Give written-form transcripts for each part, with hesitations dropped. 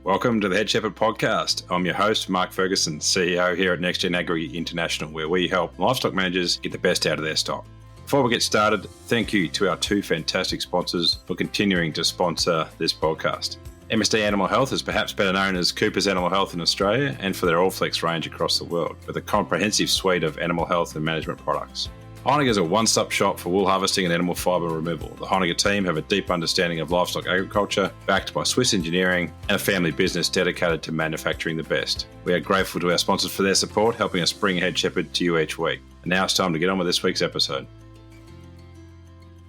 Welcome to the Head Shepherd podcast. I'm your host, Mark Ferguson, CEO here at NextGen Agri International, where we help livestock managers get the best out of their stock. Before we get started, thank you to our two fantastic sponsors for continuing to sponsor this podcast. MSD Animal Health is perhaps better known as Cooper's Animal Health in Australia and for their Allflex range across the world, with a comprehensive suite of animal health and management products. Heineken is a one-stop shop for wool harvesting and animal fibre removal. The Heineken team have a deep understanding of livestock agriculture, backed by Swiss engineering and a family business dedicated to manufacturing the best. We are grateful to our sponsors for their support, helping us bring Head Shepherd to you each week. And now it's time to get on with this week's episode.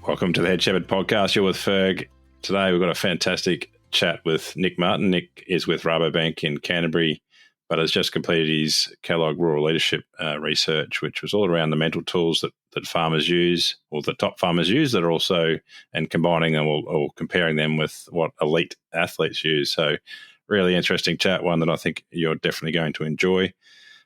Welcome to the Head Shepherd podcast. You're with Ferg. Today we've got a fantastic chat with Nick Martin. Nick is with Rabobank in Canterbury, but has just completed his Kellogg Rural Leadership research, which was all around the mental tools that farmers use, or the top farmers use, that are also, and combining them or comparing them with what elite athletes use. So really interesting chat, one that I think you're definitely going to enjoy.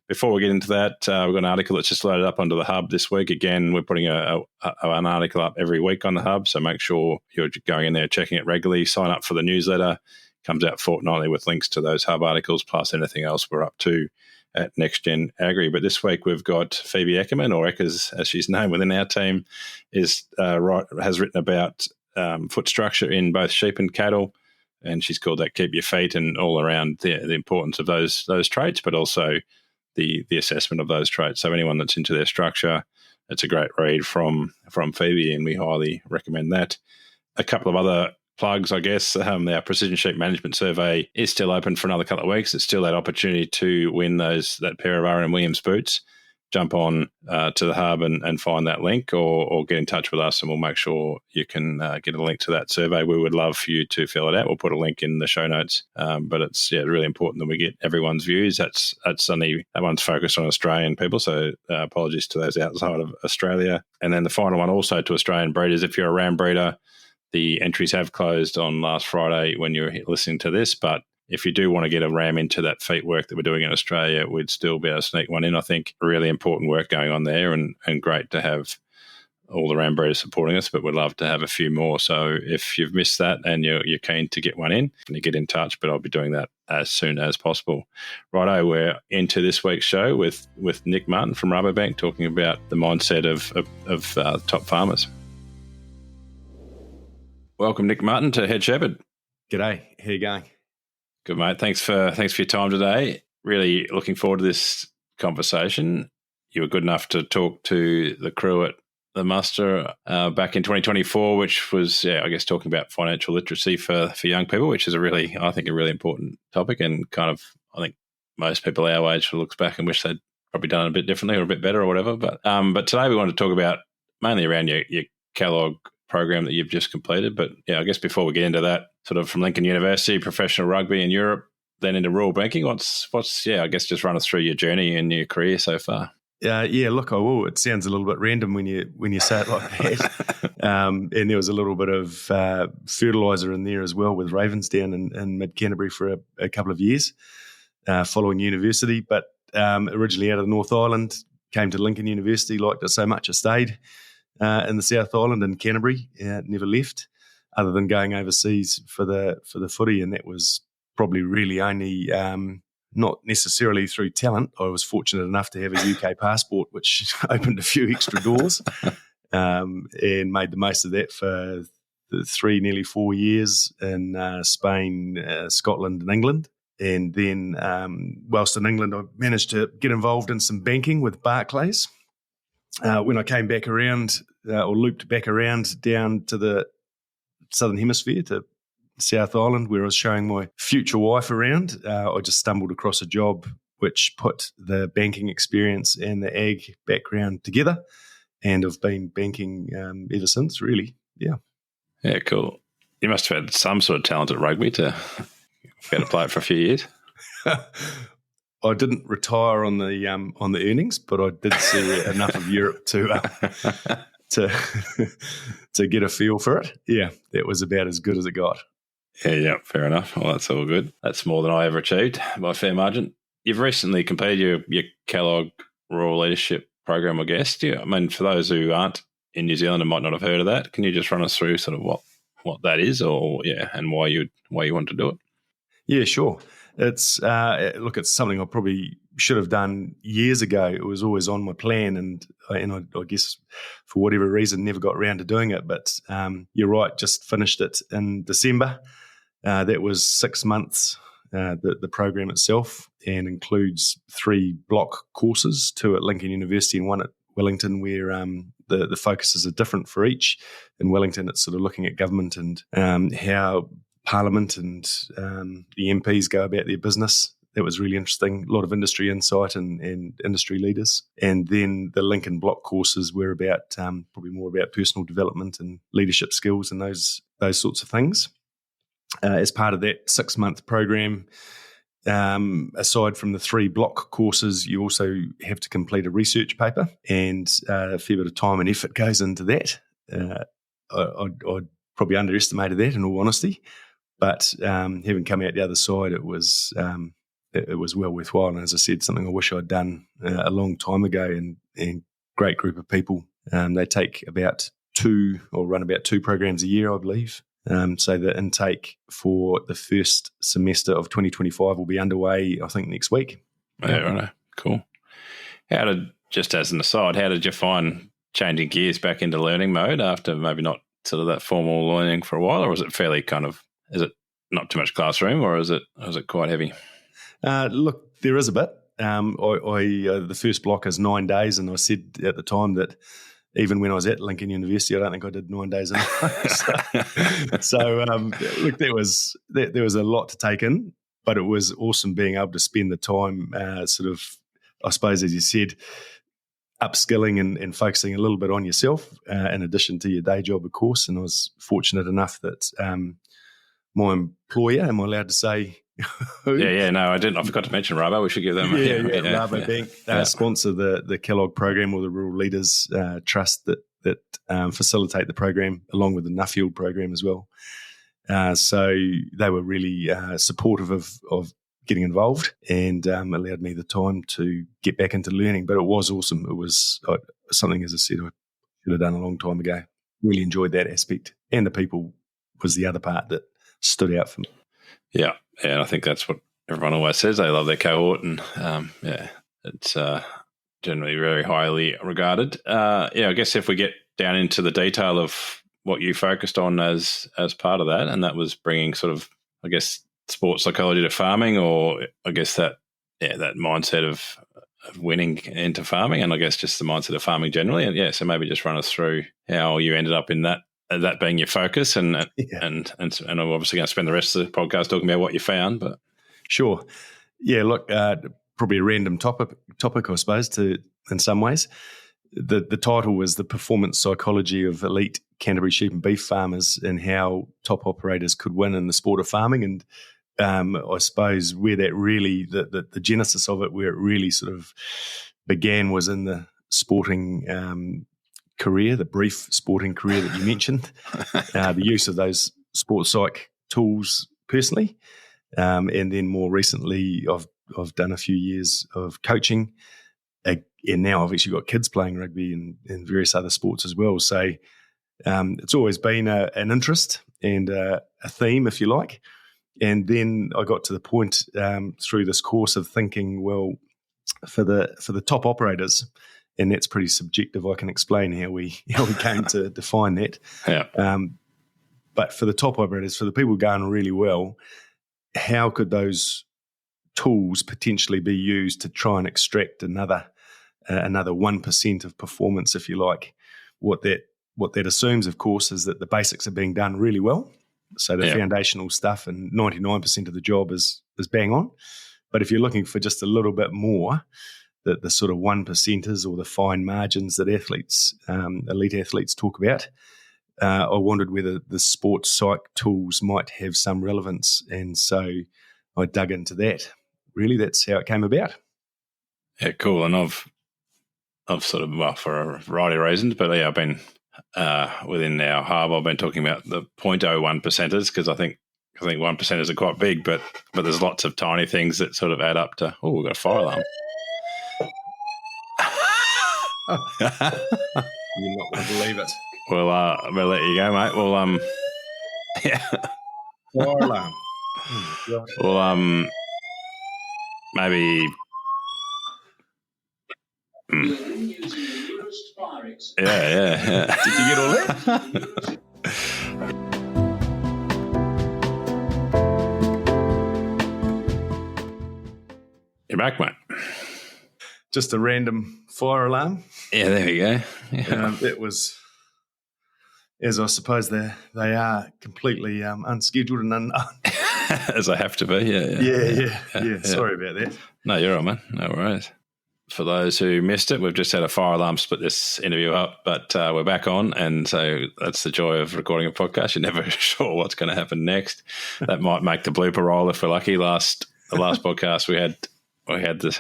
Before we get into that, we've got an article that's just loaded up onto the Hub this week. Again, we're putting an article up every week on the Hub, so make sure you're going in there, checking it regularly. Sign up for the newsletter. Comes out fortnightly with links to those Hub articles, plus anything else we're up to at NextGen Agri. But this week we've got Phoebe Eckerman, or Eckers as she's known within our team, has written about foot structure in both sheep and cattle, and she's called that Keep Your Feet, and all around the importance of those traits, but also the assessment of those traits. So anyone that's into their structure, it's a great read from Phoebe, and we highly recommend that. A couple of other plugs, I guess. Our Precision Sheep Management Survey is still open for another couple of weeks. It's still that opportunity to win that pair of R&M Williams boots. Jump on to the Hub and find that link, or get in touch with us, and we'll make sure you can get a link to that survey. We would love for you to fill it out. We'll put a link in the show notes. But it's really important that we get everyone's views. That one's focused on Australian people, so apologies to those outside of Australia. And then the final one also to Australian breeders. If you're a ram breeder, the entries have closed on last Friday when you're listening to this, but if you do want to get a ram into that feet work that we're doing in Australia, we'd still be able to sneak one in. I think really important work going on there, and great to have all the ram breeders supporting us, but we'd love to have a few more. So if you've missed that and you're keen to get one in, you get in touch, but I'll be doing that as soon as possible. Righto, we're into this week's show with Nick Martin from Rabobank, talking about the mindset of top farmers. Welcome, Nick Martin, to Head Shepherd. G'day. How you going? Good, mate. Thanks for your time today. Really looking forward to this conversation. You were good enough to talk to the crew at the muster back in 2024, which was, I guess, talking about financial literacy for young people, which is a really important topic, and kind of, I think most people our age looks back and wish they'd probably done it a bit differently or a bit better or whatever. But today we want to talk about mainly around your Kellogg program that you've just completed. But I guess before we get into that, sort of from Lincoln University, professional rugby in Europe, then into rural banking, what's I guess just run us through your journey and your career so far. Look, I will. It sounds a little bit random when you say it like that. And there was a little bit of fertiliser in there as well with Ravensdown in mid-Canterbury for a couple of years following university. But originally out of the North Island, came to Lincoln University, liked it so much I stayed in the South Island in Canterbury, never left, other than going overseas for the footy, and that was probably really only not necessarily through talent. I was fortunate enough to have a UK passport, which opened a few extra doors, and made the most of that for the nearly 4 years in Spain, Scotland, and England. And then, whilst in England, I managed to get involved in some banking with Barclays. When I came back around, or looped back around down to the Southern Hemisphere, to South Island, where I was showing my future wife around, I just stumbled across a job which put the banking experience and the ag background together, and I've been banking ever since, really. Yeah. Yeah, cool. You must have had some sort of talent at rugby to be able to play it for a few years. I didn't retire on the earnings, but I did see enough of Europe to get a feel for it. Yeah, that was about as good as it got. Yeah, fair enough. Well, that's all good. That's more than I ever achieved by a fair margin. You've recently completed your Kellogg Rural Leadership program, I guess. I mean, for those who aren't in New Zealand and might not have heard of that, can you just run us through sort of what that is, and why you want to do it? Yeah, sure. It's it's something I probably should have done years ago. It was always on my plan, and I guess for whatever reason never got around to doing it. But you're right, just finished it in December. That was 6 months. The program itself, and includes 3 block courses, 2 at Lincoln University and 1 at Wellington, where the focuses are different for each. In Wellington, it's sort of looking at government and how Parliament and the MPs go about their business. That was really interesting. A lot of industry insight and industry leaders. And then the Lincoln block courses were about probably more about personal development and leadership skills and those sorts of things. As part of that 6-month program, aside from the 3 block courses, you also have to complete a research paper, and a fair bit of time and effort goes into that. I'd probably underestimated that, in all honesty, but having come out the other side, it was well worthwhile. And as I said, something I wish I'd done a long time ago. And great group of people. They take run about 2 programs a year, I believe. So the intake for the first semester of 2025 will be underway, I think, next week. Yeah, right. Cool. Just as an aside, how did you find changing gears back into learning mode after maybe not sort of that formal learning for a while, or was it fairly is it not too much classroom, or is it quite heavy? Look, there is a bit. The first block is 9 days, and I said at the time that even when I was at Lincoln University, I don't think I did 9 days in a row. So look, there was a lot to take in, but it was awesome being able to spend the time sort of, I suppose, as you said, upskilling and focusing a little bit on yourself in addition to your day job, of course. And I was fortunate enough that my employer, am I allowed to say who? Yeah, no, I didn't. I forgot to mention Rabo. We should give them Rabo Bank sponsor the Kellogg program, or the Rural Leaders Trust that facilitate the program, along with the Nuffield program as well. So they were really supportive of getting involved, and allowed me the time to get back into learning. But it was awesome. It was something, as I said, I should have done a long time ago. Really enjoyed that aspect, and the people was the other part that stood out for me. Yeah, and I think that's what everyone always says. They love their cohort, and it's generally very highly regarded. I guess if we get down into the detail of what you focused on as part of that, and that was bringing sort of, I guess, sports psychology to farming, or I guess that mindset of winning into farming, and I guess just the mindset of farming generally. And so maybe just run us through how you ended up in that being your focus, and I'm obviously going to spend the rest of the podcast talking about what you found. But sure, yeah. Look, probably a random topic, I suppose, in some ways. The title was The Performance Psychology of Elite Canterbury Sheep and Beef Farmers, and how top operators could win in the sport of farming. And I suppose where that really, the genesis of it, where it really sort of began, was in the sporting career, the brief sporting career that you mentioned, the use of those sports psych tools personally, and then more recently, I've done a few years of coaching, and now I've actually got kids playing rugby and various other sports as well. So it's always been an interest and a theme, if you like. And then I got to the point through this course of thinking, well, for the top operators. And that's pretty subjective. I can explain how we came to define that. Yeah. But for the top operators, for the people going really well, how could those tools potentially be used to try and extract another 1% of performance, if you like? What that assumes, of course, is that the basics are being done really well. So the foundational stuff, and 99% of the job is bang on. But if you're looking for just a little bit more, the sort of 1%ers, or the fine margins that elite athletes talk about, I wondered whether the sports psych tools might have some relevance. And so I dug into that. Really, that's how it came about. Yeah, cool. And I've sort of, well, for a variety of reasons, but I've been within our hub, I've been talking about the 0.01%ers, because I think 1%ers are quite big, but there's lots of tiny things that sort of add up to, we've got a fire alarm. You're not going to believe it. Well, I'm going to let you go, mate. Well, yeah. Fire alarm. Well, maybe. Yeah. Did you get all that? You're back, mate. Just a random fire alarm. Yeah, there we go. Yeah. It was, as I suppose they are, completely unscheduled and unknown. As I have to be, Yeah. Sorry about that. No, you're all right, man. No worries. For those who missed it, we've just had a fire alarm split this interview up, but we're back on, and so that's the joy of recording a podcast. You're never sure what's going to happen next. That might make the blooper roll if we're lucky. The last podcast we had this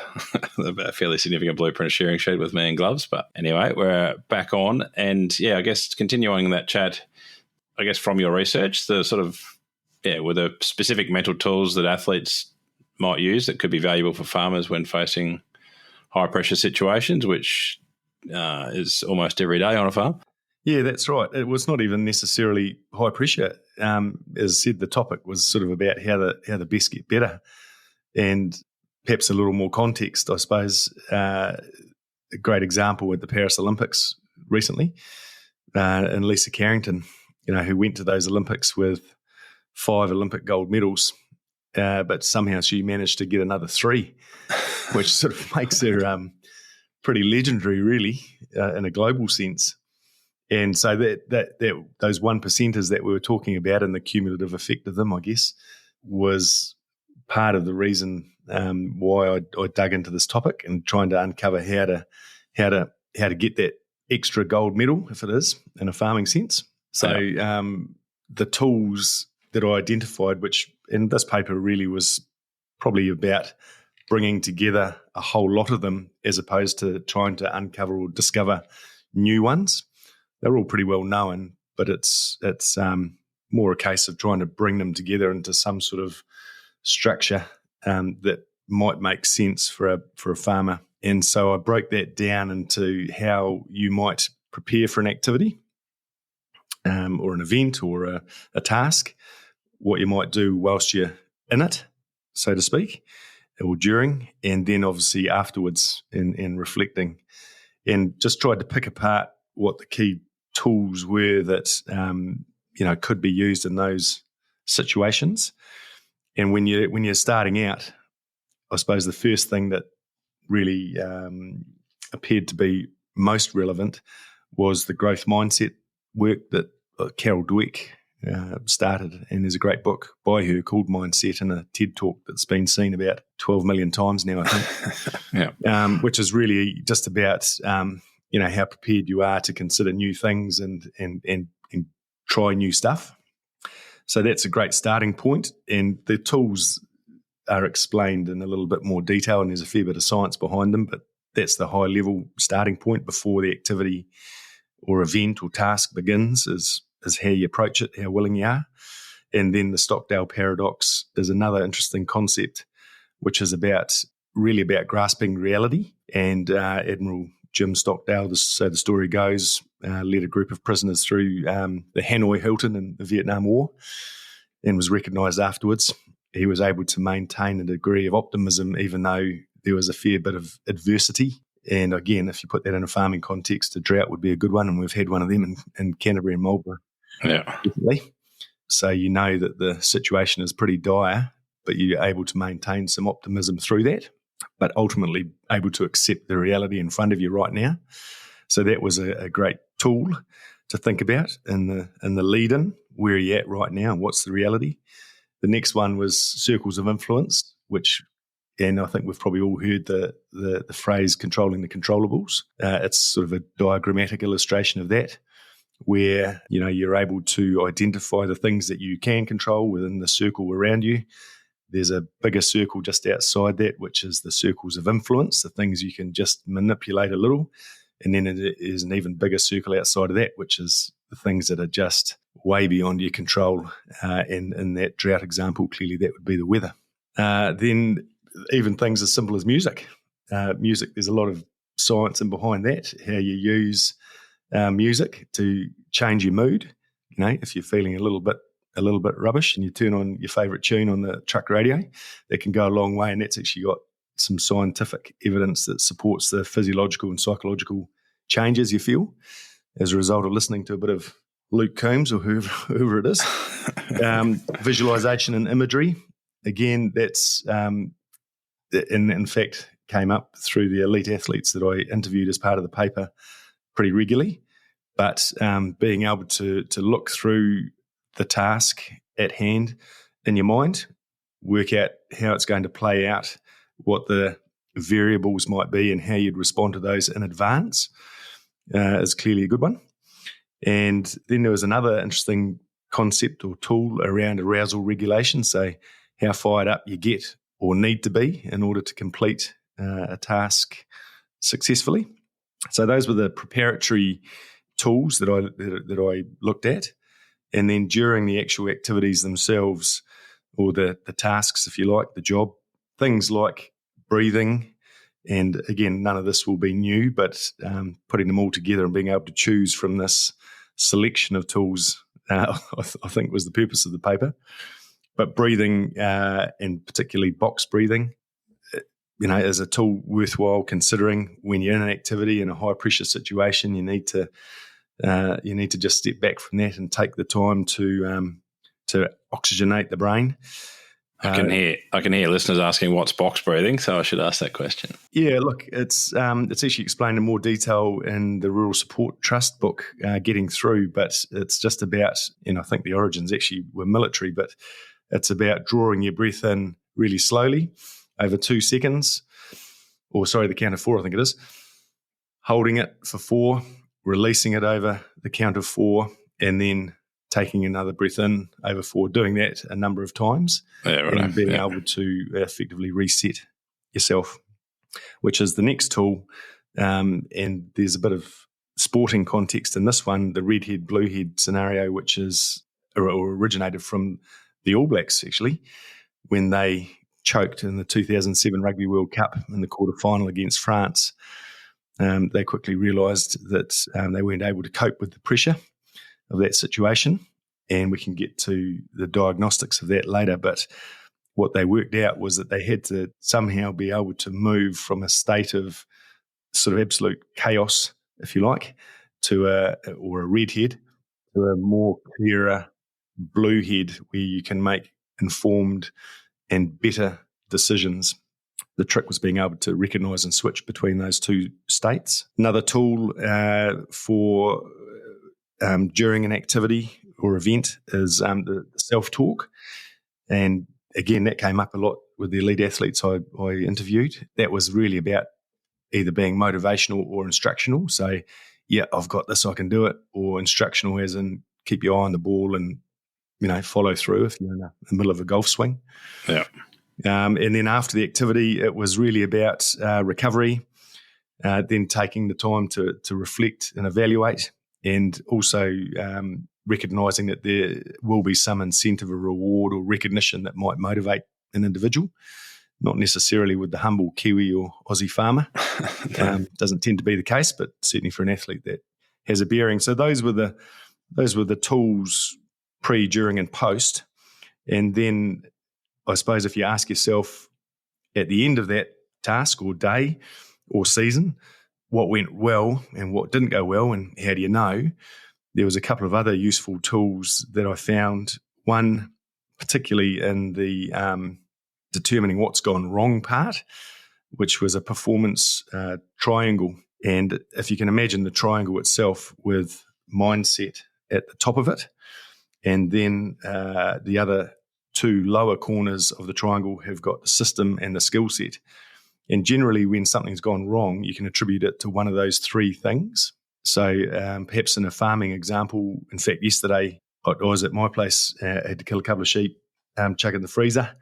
a fairly significant blooper and sharing sheet with me and gloves, but anyway, we're back on, and yeah, I guess continuing that chat, I guess from your research, the sort of were there specific mental tools that athletes might use that could be valuable for farmers when facing high pressure situations, which is almost every day on a farm? Yeah, that's right. It was not even necessarily high pressure. As I said, the topic was sort of about how the best get better, and perhaps a little more context, I suppose. A great example at the Paris Olympics recently, and Lisa Carrington, who went to those Olympics with 5 Olympic gold medals, but somehow she managed to get another 3, which sort of makes her pretty legendary, really, in a global sense. And so that those 1%ers that we were talking about and the cumulative effect of them, I guess, was part of the reason why I dug into this topic and trying to uncover how to get that extra gold medal, if it is, in a farming sense. So the tools that I identified, which in this paper really was probably about bringing together a whole lot of them as opposed to trying to uncover or discover new ones. They're all pretty well known, but it's more a case of trying to bring them together into some sort of structure that might make sense for a farmer. And so I broke that down into how you might prepare for an activity or an event or a task, what you might do whilst you're in it, so to speak, or during, and then obviously afterwards in reflecting, and just tried to pick apart what the key tools were that could be used in those situations. And when you're starting out, I suppose the first thing that really appeared to be most relevant was the growth mindset work that Carol Dweck started, and there's a great book by her called Mindset and a TED Talk that's been seen about 12 million times now, I think. Which is really just about how prepared you are to consider new things and try new stuff. So that's a great starting point, and the tools are explained in a little bit more detail, and there's a fair bit of science behind them, but that's the high level starting point before the activity or event or task begins is how you approach it, how willing you are. And then the Stockdale paradox is another interesting concept, which is really about grasping reality. And Admiral Jim Stockdale, so the story goes, led a group of prisoners through the Hanoi Hilton in the Vietnam War and was recognised afterwards. He was able to maintain a degree of optimism even though there was a fair bit of adversity. And again, if you put that in a farming context, a drought would be a good one, and we've had one of them in Canterbury and Marlborough recently. So you know that the situation is pretty dire, but you're able to maintain some optimism through that, but ultimately able to accept the reality in front of you right now. So that was a great tool to think about in the lead-in. Where are you at right now? What's the reality? The next one was circles of influence, and I think we've probably all heard the phrase controlling the controllables. It's sort of a diagrammatic illustration of that, where you're able to identify the things that you can control within the circle around you. There's a bigger circle just outside that, which is the circles of influence, the things you can just manipulate a little. And then it is an even bigger circle outside of that, which is the things that are just way beyond your control. And in that drought example, clearly that would be the weather. Then even things as simple as music. Music, there's a lot of science in behind that, how you use music to change your mood. If you're feeling a little bit a little bit rubbish and you turn on your favourite tune on the truck radio, that can go a long way, and that's actually got some scientific evidence that supports the physiological and psychological changes you feel as a result of listening to a bit of Luke Combs or whoever it is. Visualisation and imagery, again, that's in fact came up through the elite athletes that I interviewed as part of the paper pretty regularly. But being able to look through the task at hand in your mind, work out how it's going to play out, what the variables might be and how you'd respond to those in advance is clearly a good one. And then there was another interesting concept or tool around arousal regulation, so how fired up you get or need to be in order to complete a task successfully. So those were the preparatory tools that I looked at. And then during the actual activities themselves, or the tasks, if you like, the job, things like breathing, and again, none of this will be new, but putting them all together and being able to choose from this selection of tools, I think was the purpose of the paper. But breathing, and particularly box breathing, is a tool worthwhile considering when you're in an activity in a high pressure situation. You need to just step back from that and take the time to oxygenate the brain. I can hear listeners asking what's box breathing, so I should ask that question. Yeah, look, it's actually explained in more detail in the Rural Support Trust book, Getting Through, but it's just about, I think the origins actually were military, but it's about drawing your breath in really slowly over 2 seconds, the count of 4, I think it is, holding it for 4, releasing it over the count of 4, and then taking another breath in over 4, doing that a number of times, and being able to effectively reset yourself, which is the next tool. And there's a bit of sporting context in this one, the redhead, bluehead scenario, which is or originated from the All Blacks, actually, when they choked in the 2007 Rugby World Cup in the quarter-final against France. They quickly realised that they weren't able to cope with the pressure of that situation, and we can get to the diagnostics of that later. But what they worked out was that they had to somehow be able to move from a state of sort of absolute chaos, if you like, to a redhead, to a more clearer blue head where you can make informed and better decisions. The trick was being able to recognise and switch between those two states. Another tool for during an activity or event is the self-talk. And again, that came up a lot with the elite athletes I interviewed. That was really about either being motivational or instructional. So, yeah, I've got this, I can do it. Or instructional as in keep your eye on the ball and, follow through if you're in the middle of a golf swing. Yeah. And then after the activity, it was really about recovery, then taking the time to reflect and evaluate, and also recognising that there will be some incentive or reward or recognition that might motivate an individual, not necessarily with the humble Kiwi or Aussie farmer. Doesn't tend to be the case, but certainly for an athlete that has a bearing. So those were the tools pre, during, and post. And then I suppose if you ask yourself at the end of that task or day or season, what went well and what didn't go well, and how do you know? There was a couple of other useful tools that I found. One, particularly in the determining what's gone wrong part, which was a performance triangle. And if you can imagine the triangle itself with mindset at the top of it, and then the other 2 lower corners of the triangle have got the system and the skill set. And generally, when something's gone wrong, you can attribute it to one of those 3 things. So perhaps in a farming example, in fact, yesterday I was at my place, I had to kill a couple of sheep, chuck in the freezer,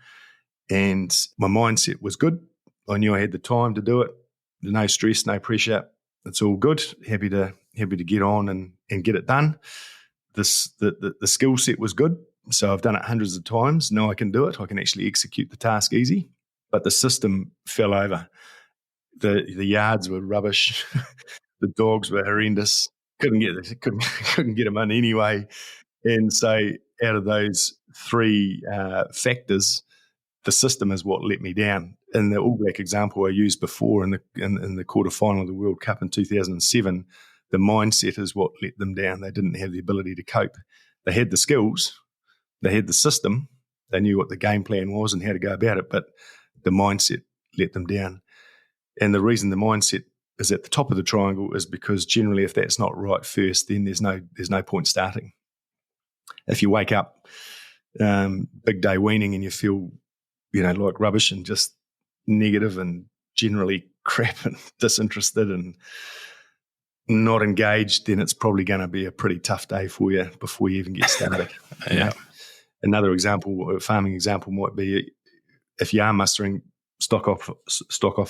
and my mindset was good. I knew I had the time to do it. No stress, no pressure. It's all good. Happy to get on and get it done. The skill set was good. So I've done it hundreds of times. Now I can do it. I can actually execute the task easy. But the system fell over. The yards were rubbish. The dogs were horrendous. Couldn't get them in anyway. And so out of those three factors, the system is what let me down. In the All Black example I used before in the quarterfinal of the World Cup in 2007, the mindset is what let them down. They didn't have the ability to cope. They had the skills, they had the system, they knew what the game plan was and how to go about it, but the mindset let them down. And the reason the mindset is at the top of the triangle is because generally if that's not right first, then there's no point starting. If you wake up big day weaning and you feel, like rubbish and just negative and generally crap and disinterested and not engaged, then it's probably going to be a pretty tough day for you before you even get started. Yeah. Another example, a farming example, might be if you are mustering stock off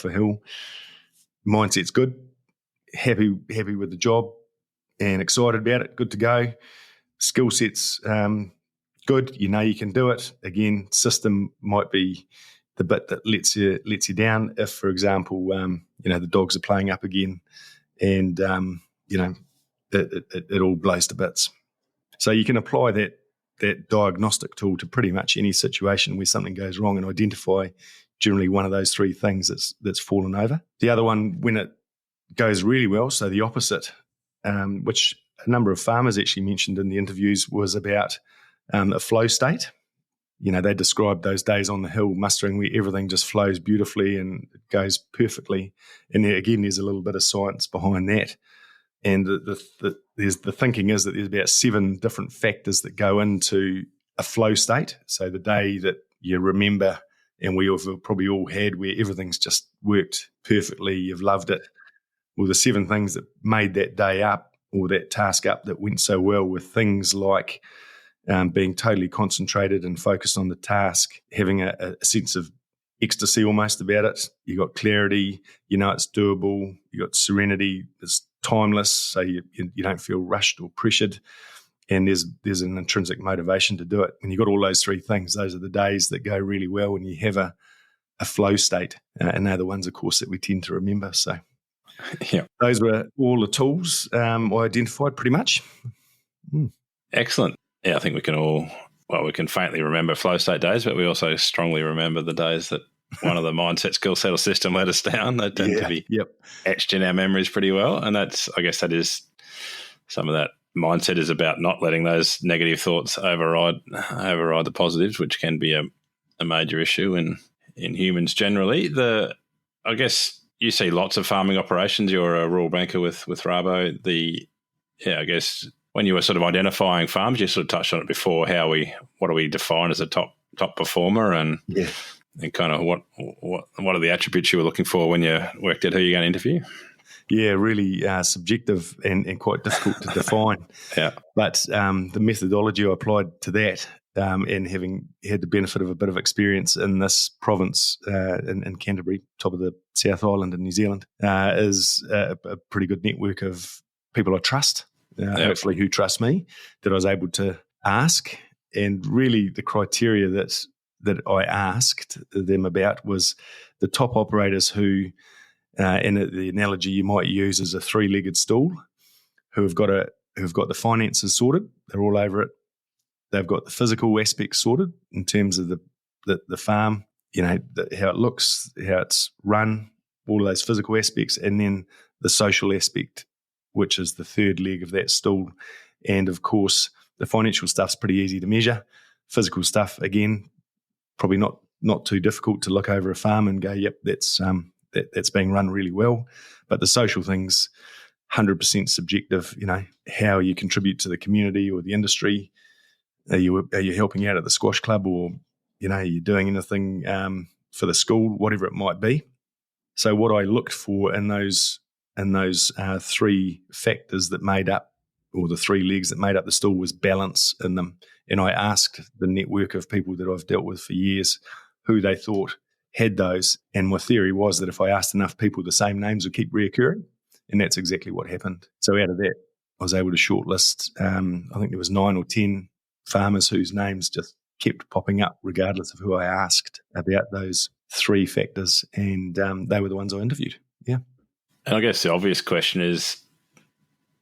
a hill, mindset's good, happy with the job and excited about it, good to go. Skill set's good, you can do it. Again, system might be the bit that lets you down. If, for example, the dogs are playing up again, and it all blows to bits. So you can apply that diagnostic tool to pretty much any situation where something goes wrong and identify generally one of those three things that's fallen over. The other one, when it goes really well, so the opposite, which a number of farmers actually mentioned in the interviews, was about a flow state. They described those days on the hill mustering where everything just flows beautifully and it goes perfectly. And again, there's a little bit of science behind that. And the thinking is that there's about 7 different factors that go into a flow state. So the day that you remember, and we have probably all had, where everything's just worked perfectly, you've loved it. Well, the 7 things that made that day up or that task up that went so well were things like being totally concentrated and focused on the task, having a sense of ecstasy almost about it. You got clarity, it's doable. You got serenity, it's timeless, so you don't feel rushed or pressured. And there's an intrinsic motivation to do it. When you got all those 3 things, those are the days that go really well when you have a flow state. And they're the ones, of course, that we tend to remember. So yeah, those were all the tools I identified pretty much. Excellent. Yeah, I think we can faintly remember flow state days, but we also strongly remember the days that one of the mindset, skill set, or system let us down. They tend to be etched in our memories pretty well. And I guess that is some of that mindset is about not letting those negative thoughts override the positives, which can be a major issue in humans generally. I guess you see lots of farming operations. You're a rural banker with Rabo. I guess when you were sort of identifying farms, you sort of touched on it before. What do we define as a top performer, and kind of what are the attributes you were looking for when you worked out who you're going to interview? Yeah, really subjective and quite difficult to define. Yeah, but the methodology I applied to that, and having had the benefit of a bit of experience in this province in Canterbury, top of the South Island in New Zealand, is a pretty good network of people I trust. Hopefully who trust me, that I was able to ask. And really the criteria that I asked them about was the top operators who, and the analogy you might use is a 3-legged stool, who've got the finances sorted, they're all over it. They've got the physical aspects sorted in terms of the farm, how it looks, how it's run, all of those physical aspects, and then the social aspect, which is the 3rd leg of that stool. And of course, the financial stuff's pretty easy to measure. Physical stuff, again, probably not too difficult to look over a farm and go, yep, that's being run really well. But the social things, 100% subjective. How you contribute to the community or the industry. Are you helping out at the squash club, or are you doing anything for the school, whatever it might be? So what I looked for in those 3 factors that made up, or the 3 legs that made up the stool, was balance in them. And I asked the network of people that I've dealt with for years who they thought had those. And my theory was that if I asked enough people, the same names would keep reoccurring. And that's exactly what happened. So out of that, I was able to shortlist, I think there was 9 or 10 farmers whose names just kept popping up regardless of who I asked about those 3 factors. And they were the ones I interviewed. Yeah. And I guess the obvious question is,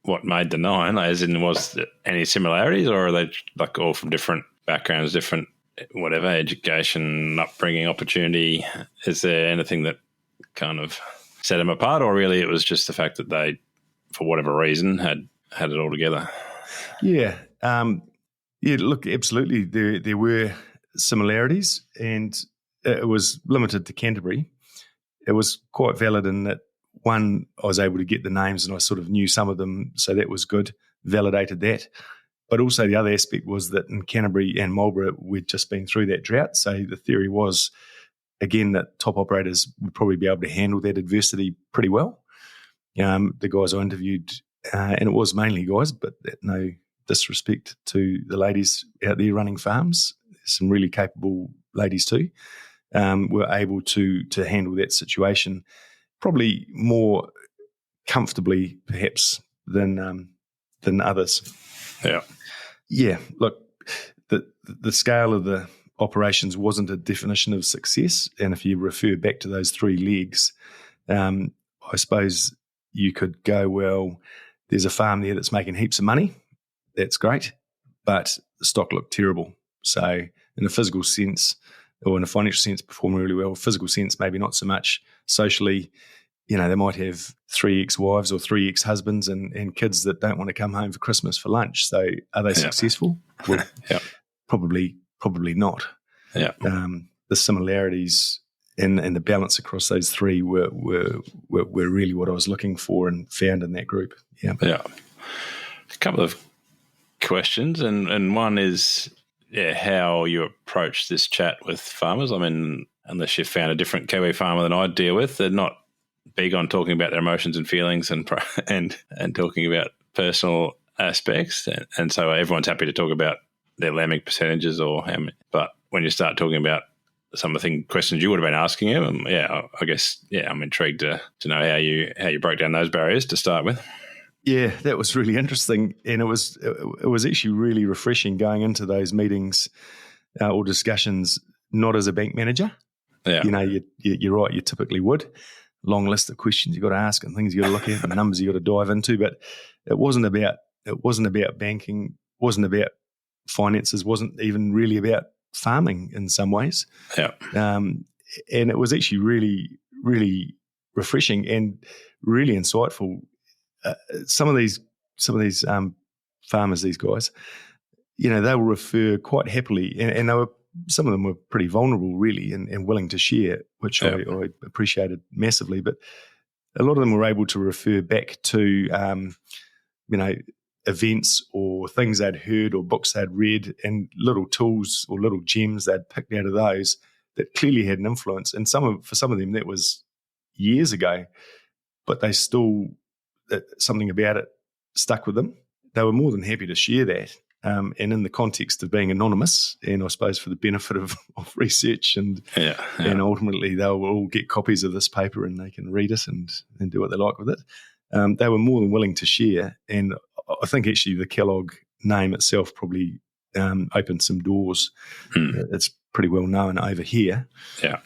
what made the 9? As in, was there any similarities, or are they like all from different backgrounds, different whatever, education, upbringing, opportunity? Is there anything that kind of set them apart, or really it was just the fact that they, for whatever reason, had it all together? Yeah. Look, absolutely. There were similarities, and it was limited to Canterbury. It was quite valid in that, one, I was able to get the names and I sort of knew some of them, so that was good, validated that. But also the other aspect was that in Canterbury and Marlborough, we'd just been through that drought. So the theory was, again, that top operators would probably be able to handle that adversity pretty well. The guys I interviewed, and it was mainly guys, but no disrespect to the ladies out there running farms, some really capable ladies too, were able to handle that situation probably more comfortably, perhaps, than others. Yeah. Look, the scale of the operations wasn't a definition of success, and if you refer back to those 3 legs, I suppose you could go, well, there's a farm there that's making heaps of money. That's great, but the stock looked terrible. So in a physical sense, or in a financial sense, performing really well. Physical sense, maybe not so much. Socially, they might have 3 ex-wives or 3 ex-husbands and kids that don't want to come home for Christmas for lunch. So are they successful? Well, probably not. Yeah. The similarities and the balance across those 3 were really what I was looking for and found in that group. Yeah. A couple of questions, and one is how you approach this chat with farmers. I mean, unless you've found a different Kiwi farmer than I deal with, they're not big on talking about their emotions and feelings and talking about personal aspects, and so everyone's happy to talk about their lambing percentages or how many. But when you start talking about some of the questions you would have been asking him, I guess I'm intrigued to know how you broke down those barriers to start with. Yeah, that was really interesting, and it was actually really refreshing going into those meetings or discussions not as a bank manager. Yeah, you're right. You typically would. Long list of questions you got to ask and things you got to look at and numbers you got to dive into. But it wasn't about banking. Wasn't about finances. Wasn't even really about farming in some ways. Yeah. And it was actually really, really refreshing and really insightful. Some of these farmers, these guys, they will refer quite happily, and they were, some of them were pretty vulnerable, really, and willing to share, which I appreciated massively. But a lot of them were able to refer back to, events or things they'd heard or books they'd read, and little tools or little gems they'd picked out of those that clearly had an influence. And for some of them, that was years ago, but they still, something about it stuck with them. They were more than happy to share that. And in the context of being anonymous, and I suppose for the benefit of research, and ultimately they'll all get copies of this paper and they can read it and do what they like with it. They were more than willing to share, and I think actually the Kellogg name itself probably opened some doors. It's pretty well known over here. Yeah,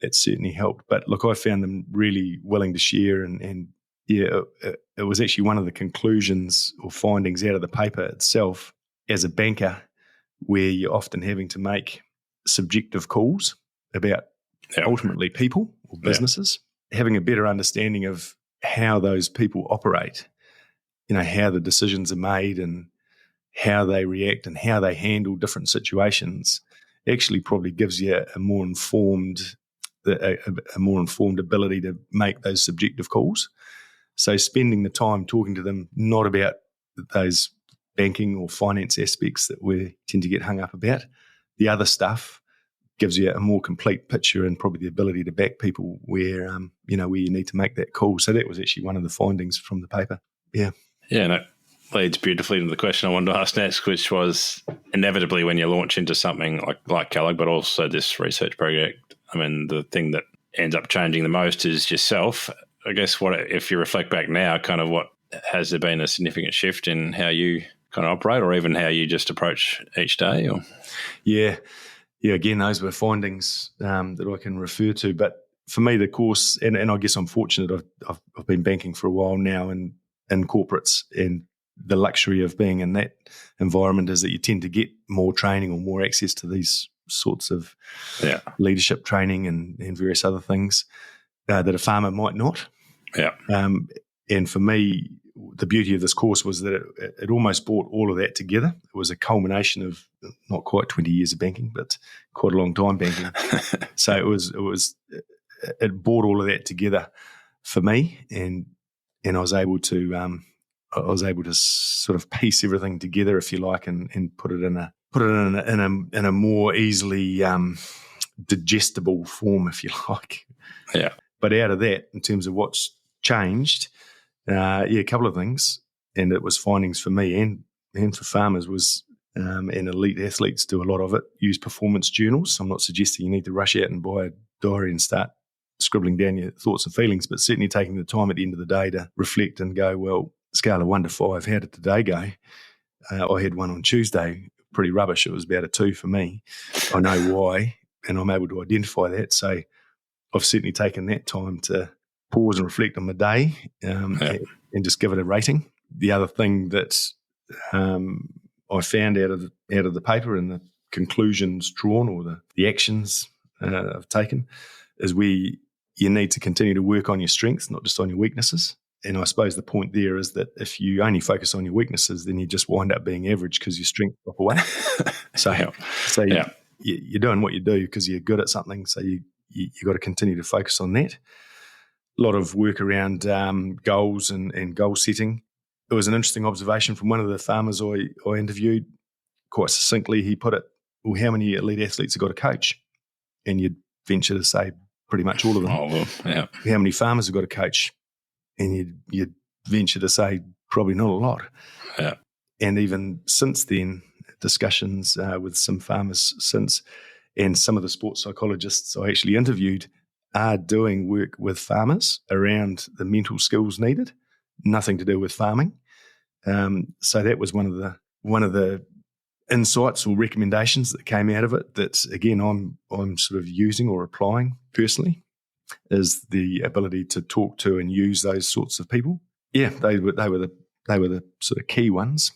it certainly helped. But look, I found them really willing to share, and it was actually one of the conclusions or findings out of the paper itself. As a banker, where you're often having to make subjective calls about ultimately people or businesses, having a better understanding of how those people operate, how the decisions are made and how they react and how they handle different situations, actually probably gives you a more informed ability to make those subjective calls. So spending the time talking to them, not about those banking or finance aspects that we tend to get hung up about, the other stuff gives you a more complete picture and probably the ability to back people where you need to make that call. So that was actually one of the findings from the paper. Yeah. Yeah, and it leads beautifully into the question I wanted to ask next, which was inevitably when you launch into something like Kellogg, but also this research project, I mean, the thing that ends up changing the most is yourself. I guess if you reflect back now, kind of what has there been a significant shift in how you kind of operate, or even how you just approach each day? Or yeah. Again, those were findings that I can refer to. But for me, the course, and I guess I'm fortunate. I've been banking for a while now, and in corporates, and the luxury of being in that environment is that you tend to get more training or more access to these sorts of leadership training and various other things that a farmer might not. And for me, the beauty of this course was that it almost brought all of that together. It was a culmination of not quite 20 years of banking, but quite a long time banking. So it brought all of that together for me, and I was able to sort of piece everything together, if you like, and put it in a more easily digestible form, if you like. Yeah. But out of that, in terms of what's changed, a couple of things, and it was findings for me and for farmers was, and elite athletes do a lot of it, use performance journals. So I'm not suggesting you need to rush out and buy a diary and start scribbling down your thoughts and feelings, but certainly taking the time at the end of the day to reflect and go, well, scale of 1 to 5, how did today go? I had one on Tuesday, pretty rubbish. It was about a 2 for me. I know why, and I'm able to identify that. So I've certainly taken that time to pause and reflect on the day and just give it a rating. The other thing that I found out of the paper and the conclusions drawn, or the actions I've taken, is you need to continue to work on your strengths, not just on your weaknesses. And I suppose the point there is that if you only focus on your weaknesses, then you just wind up being average because your strengths drop away. You're doing what you do because you're good at something. So you got to continue to focus on that. A lot of work around goals and goal setting. It was an interesting observation from one of the farmers I interviewed. Quite succinctly, he put it, well, how many elite athletes have got a coach? And you'd venture to say pretty much all of them. Oh, well, yeah. How many farmers have got a coach? And you'd venture to say probably not a lot. Yeah. And even since then, discussions with some farmers since, and some of the sports psychologists I actually interviewed are doing work with farmers around the mental skills needed, nothing to do with farming. So that was one of the insights or recommendations that came out of it that, again, I'm sort of using or applying personally, is the ability to talk to and use those sorts of people. Yeah, they were the sort of key ones.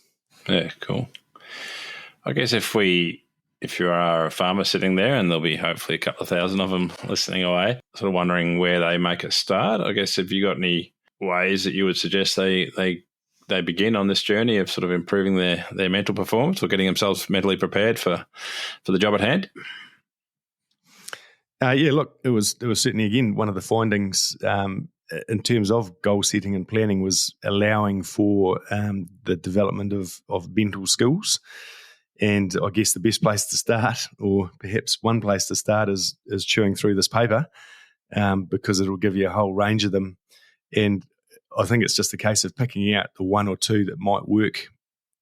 Yeah, cool. I guess if you are a farmer sitting there, and there'll be hopefully a couple of thousand of them listening away, sort of wondering where they make a start, I guess, have you got any ways that you would suggest they begin on this journey of sort of improving their mental performance or getting themselves mentally prepared for the job at hand? Look, it was certainly, again, one of the findings in terms of goal setting and planning was allowing for the development of mental skills. And I guess the best place to start, or perhaps one place to start, is chewing through this paper, because it'll give you a whole range of them. And I think it's just a case of picking out the one or two that might work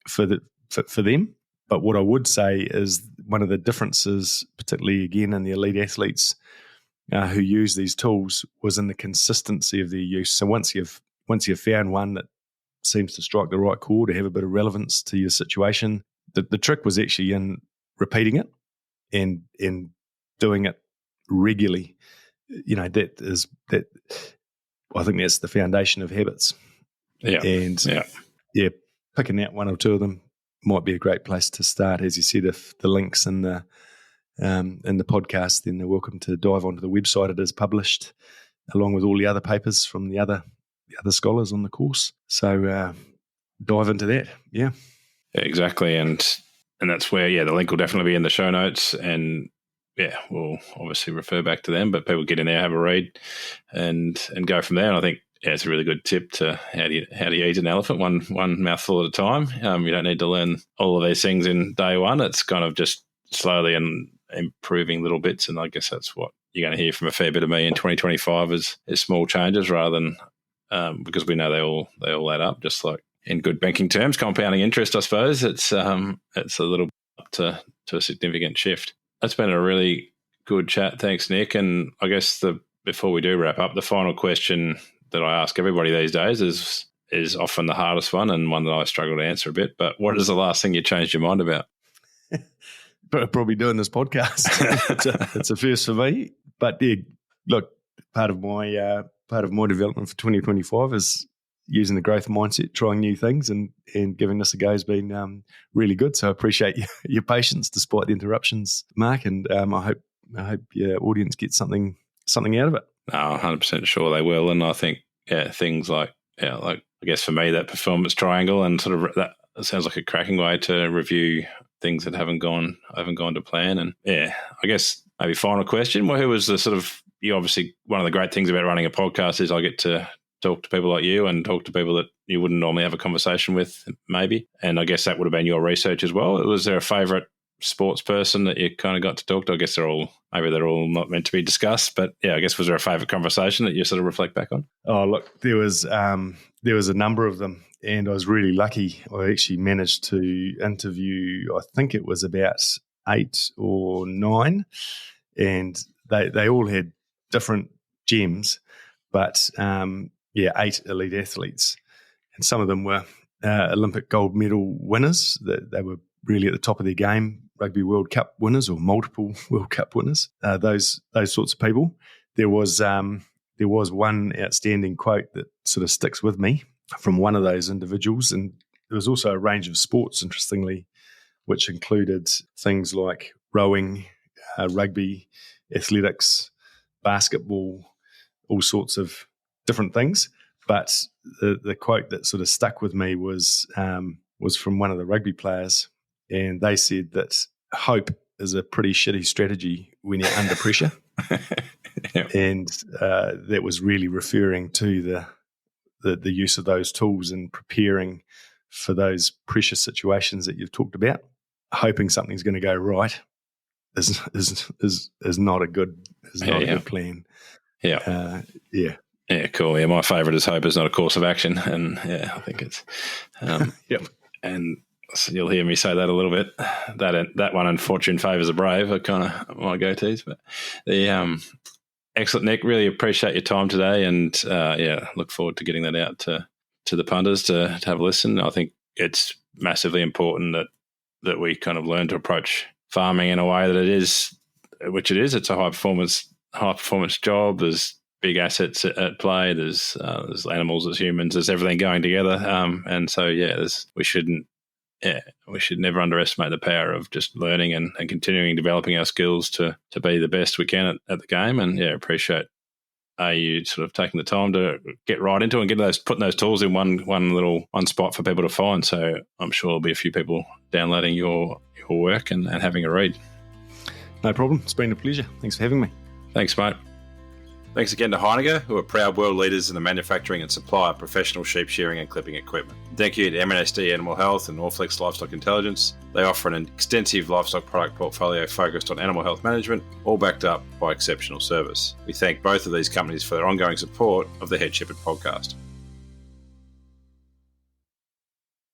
for them. But what I would say is one of the differences, particularly again in the elite athletes who use these tools, was in the consistency of their use. So once you've found one that seems to strike the right chord or have a bit of relevance to your situation, the trick was actually in repeating it and doing it regularly. That I think that's the foundation of habits. Yeah. And picking out one or two of them might be a great place to start. As you said, if the link's in the podcast, then they're welcome to dive onto the website. It is published along with all the other papers from the other scholars on the course. So dive into that. Yeah. Exactly. And that's where, the link will definitely be in the show notes, and we'll obviously refer back to them, but people get in there, have a read and go from there. And I think it's a really good tip to how do you eat an elephant, one mouthful at a time. You don't need to learn all of these things in day one. It's kind of just slowly and improving little bits. And I guess that's what you're going to hear from a fair bit of me in 2025 is small changes rather than because we know they all add up, just like in good banking terms, compounding interest, I suppose. It's a little up to a significant shift. That's been a really good chat. Thanks, Nick. And I guess before we do wrap up, the final question that I ask everybody these days is often the hardest one, and one that I struggle to answer a bit. But what is the last thing you changed your mind about? Probably doing this podcast. It's a first for me. But look, part of my development for 2025 is using the growth mindset, trying new things, and giving this a go has been really good. So I appreciate your patience despite the interruptions, Mark, and I hope your audience gets something out of it. No, 100% sure they will. And I think things like I guess for me, that performance triangle, and sort of that sounds like a cracking way to review things that haven't gone to plan. And I guess maybe final question: well, who was the sort of, you obviously, one of the great things about running a podcast is I get to talk to people like you and talk to people that you wouldn't normally have a conversation with, maybe. And I guess that would have been your research as well. Was there a favourite sports person that you kind of got to talk to? I guess they're all not meant to be discussed, but I guess was there a favourite conversation that you sort of reflect back on? Oh, look, there was a number of them, and I was really lucky. I actually managed to interview, I think it was about 8 or 9, and they all had different gems, but 8 elite athletes, and some of them were Olympic gold medal winners. They were really at the top of their game, Rugby World Cup winners or multiple World Cup winners. Those sorts of people. There was one outstanding quote that sort of sticks with me from one of those individuals, and there was also a range of sports, interestingly, which included things like rowing, rugby, athletics, basketball, all sorts of different things. But the quote that sort of stuck with me was from one of the rugby players, and they said that hope is a pretty shitty strategy when you're under pressure. Yep. And that was really referring to the use of those tools and preparing for those pressure situations that you've talked about. Hoping something's going to go right is not a good good plan. Yeah. Yeah, cool. Yeah, my favourite is hope is not a course of action, and I think it's yep. And so you'll hear me say that a little bit. That one and fortune favours the brave are kind of my go-tos. But the excellent, Nick. Really appreciate your time today, and look forward to getting that out to the punters to have a listen. I think it's massively important that we kind of learn to approach farming in a way that it is, which it is. It's a high performance job. There's big assets at play. There's animals, there's humans, there's everything going together. And so we should never underestimate the power of just learning and continuing developing our skills to be the best we can at the game. And appreciate you sort of taking the time to get right into it and putting those tools in one spot for people to find. So I'm sure there'll be a few people downloading your work and having a read. No problem. It's been a pleasure. Thanks for having me. Thanks, mate. Thanks again to Heineken, who are proud world leaders in the manufacturing and supply of professional sheep shearing and clipping equipment. Thank you to M&SD Animal Health and Norflex Livestock Intelligence. They offer an extensive livestock product portfolio focused on animal health management, all backed up by exceptional service. We thank both of these companies for their ongoing support of the Head Shepherd podcast.